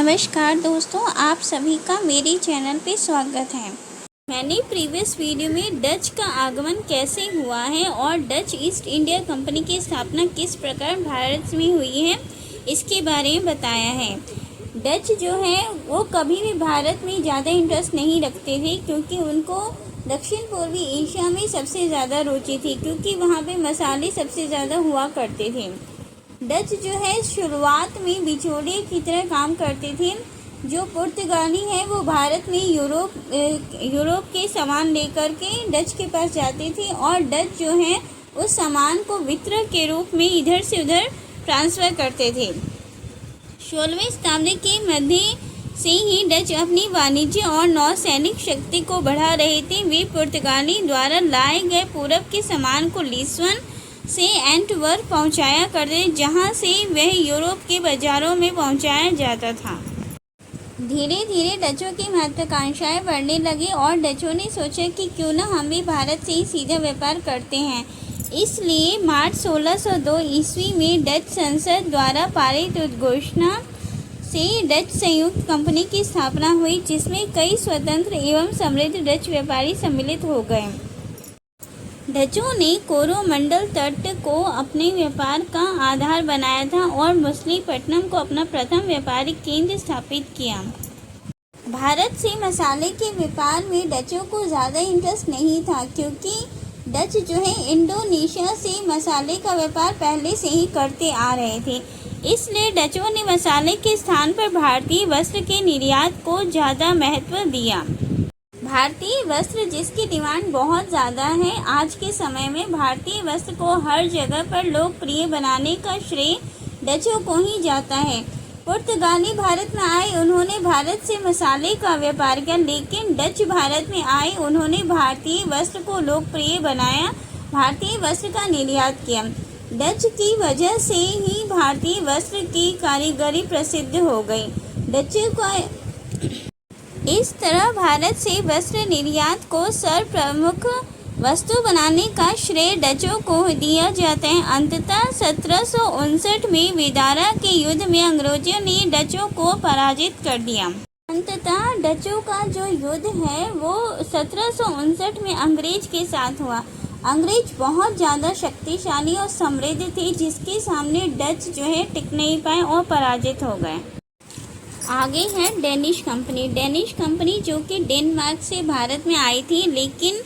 नमस्कार दोस्तों, आप सभी का मेरे चैनल पे स्वागत है। मैंने प्रीवियस वीडियो में डच का आगमन कैसे हुआ है और डच ईस्ट इंडिया कंपनी की स्थापना किस प्रकार भारत में हुई है इसके बारे में बताया है। डच जो है वो कभी भी भारत में ज़्यादा इंटरेस्ट नहीं रखते थे, क्योंकि उनको दक्षिण पूर्वी एशिया में सबसे ज़्यादा रुचि थी, क्योंकि वहाँ पे मसाले सबसे ज़्यादा हुआ करते थे। डच जो है शुरुआत में बिचौलिए की तरह काम करते थे। जो पुर्तगाली है वो भारत में यूरोप के सामान लेकर के डच के पास जाते थे, और डच जो है उस सामान को वितरक के रूप में इधर से उधर ट्रांसफ़र करते थे। 16वीं शताब्दी के मध्य से ही डच अपनी वाणिज्य और नौसैनिक शक्ति को बढ़ा रहे थे। वे पुर्तगाली द्वारा लाए गए पूरब के सामान को लिस्बन से एंटवर्प पहुंचाया करते, जहां से वह यूरोप के बाज़ारों में पहुंचाया जाता था। धीरे धीरे डचों की महत्वाकांक्षाएं बढ़ने लगी और डचों ने सोचा कि क्यों न हम भी भारत से ही सीधा व्यापार करते हैं। इसलिए मार्च 1602 ईस्वी में डच संसद द्वारा पारित उद्घोषणा से डच संयुक्त कंपनी की स्थापना हुई, जिसमें कई स्वतंत्र एवं समृद्ध डच व्यापारी सम्मिलित हो गए। डचों ने कोरोमंडल तट को अपने व्यापार का आधार बनाया था और मछलीपट्टनम को अपना प्रथम व्यापारिक केंद्र स्थापित किया। भारत से मसाले के व्यापार में डचों को ज़्यादा इंटरेस्ट नहीं था, क्योंकि डच जो है इंडोनेशिया से मसाले का व्यापार पहले से ही करते आ रहे थे। इसलिए डचों ने मसाले के स्थान पर भारतीय वस्त्र के निर्यात को ज़्यादा महत्व दिया। भारतीय वस्त्र जिसकी डिमांड बहुत ज़्यादा है, आज के समय में भारतीय वस्त्र को हर जगह पर लोकप्रिय बनाने का श्रेय डचों को ही जाता है। पुर्तगाली भारत में आए, उन्होंने भारत से मसाले का व्यापार किया, लेकिन डच भारत में आए, उन्होंने भारतीय वस्त्र को लोकप्रिय बनाया, भारतीय वस्त्र का निर्यात किया। डच की वजह से ही भारतीय वस्त्र की कारीगरी प्रसिद्ध हो गई। डचों का इस तरह भारत से वस्त्र निर्यात को सर्वप्रमुख वस्तु बनाने का श्रेय डचों को दिया जाता है। अंततः 1759 में विदारा के युद्ध में अंग्रेजों ने डचों को पराजित कर दिया। अंततः डचों का जो युद्ध है वो 1759 में अंग्रेज के साथ हुआ। अंग्रेज बहुत ज़्यादा शक्तिशाली और समृद्ध थे, जिसके सामने डच जो है टिक नहीं पाए और पराजित हो गए। आगे है डेनिश कंपनी। डेनिश कंपनी जो कि डेनमार्क से भारत में आई थी, लेकिन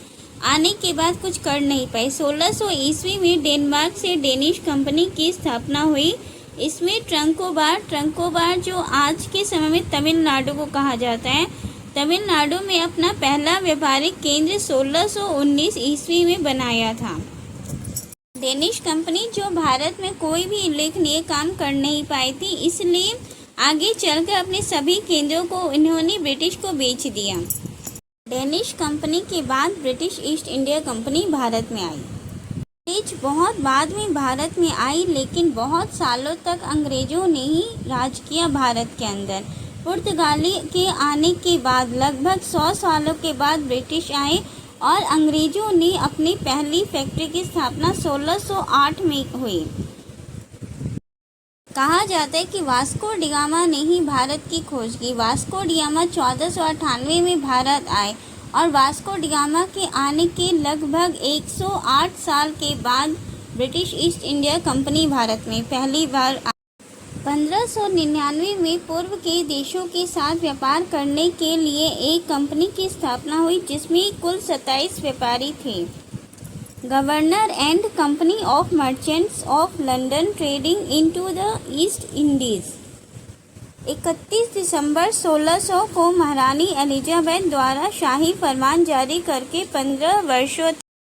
आने के बाद कुछ कर नहीं पाई। 1600 ईस्वी में डेनमार्क से डेनिश कंपनी की स्थापना हुई। इसमें ट्रंकोबार जो आज के समय में तमिलनाडु को कहा जाता है, तमिलनाडु में अपना पहला व्यापारिक केंद्र 1619 ईस्वी में बनाया था। डेनिश कंपनी जो भारत में कोई भी उल्लेखनीय काम कर नहीं पाई थी, इसलिए आगे चलकर अपने सभी केंद्रों को इन्होंने ब्रिटिश को बेच दिया। डेनिश कंपनी के बाद British east India company Bharat में आई। अंग्रेज बहुत बाद में भारत में आई, लेकिन बहुत सालों तक अंग्रेजों ने ही राज किया भारत के अंदर। पुर्तगाली के आने के बाद लगभग 100 सालों के बाद ब्रिटिश आए और अंग्रेजों ने अपनी पहली फैक्ट्री की स्थापना 1608 में हुई। कहा जाता है कि वास्को डी गामा ने ही भारत की खोज की। वास्को डी गामा 1498 में भारत आए और वास्को डी गामा के आने के लगभग 108 साल के बाद British east India company Bharat में पहली बार आई। 1599 में पूर्व के देशों के साथ व्यापार करने के लिए एक कंपनी की स्थापना हुई, जिसमें कुल 27 व्यापारी थे। Governor and company of merchants of London trading into the east Indies. 31 दिसंबर 1600 को महारानी एलिजाबेथ द्वारा शाही फरमान जारी करके 15 वर्षों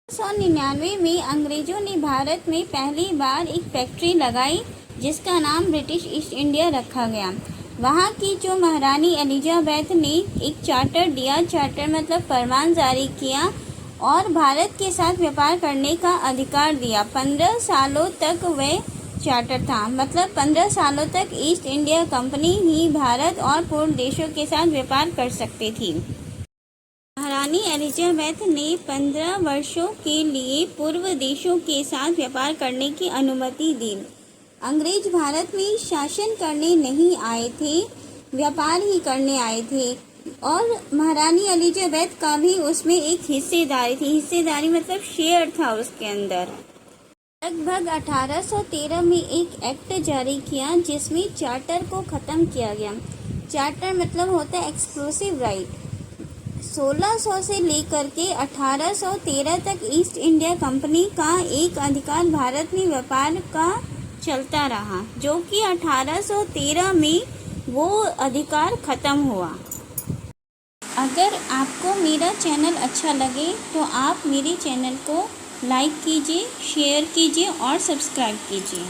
1799 में अंग्रेजों ने भारत में पहली बार एक फैक्ट्री लगाई, जिसका नाम ब्रिटिश ईस्ट इंडिया रखा गया। वहाँ की जो महारानी एलिजाबेथ ने एक चार्टर दिया, चार्टर मतलब फरमान जारी किया और भारत के साथ व्यापार करने का अधिकार दिया। 15 सालों तक वह चार्टर था, मतलब 15 सालों तक ईस्ट इंडिया कंपनी ही भारत और पूर्व देशों के साथ व्यापार कर सकती थी। महारानी एलिजाबेथ ने 15 वर्षों के लिए पूर्व देशों के साथ व्यापार करने की अनुमति दी। अंग्रेज भारत में शासन करने नहीं आए थे, व्यापार ही करने आए थे और महारानी एलिजाबेथ का भी उसमें एक हिस्सेदारी थी। हिस्सेदारी मतलब शेयर था उसके अंदर। लगभग 1813 में एक एक्ट जारी किया जिसमें चार्टर को ख़त्म किया गया। चार्टर मतलब होता है एक्सक्लूसिव राइट। 1600 से लेकर के 1813 तक ईस्ट इंडिया कंपनी का एक अधिकार भारत में व्यापार का चलता रहा, जो कि 1813 में वो अधिकार ख़त्म हुआ। अगर आपको मेरा चैनल अच्छा लगे तो आप मेरे चैनल को लाइक कीजिए, शेयर कीजिए और सब्सक्राइब कीजिए।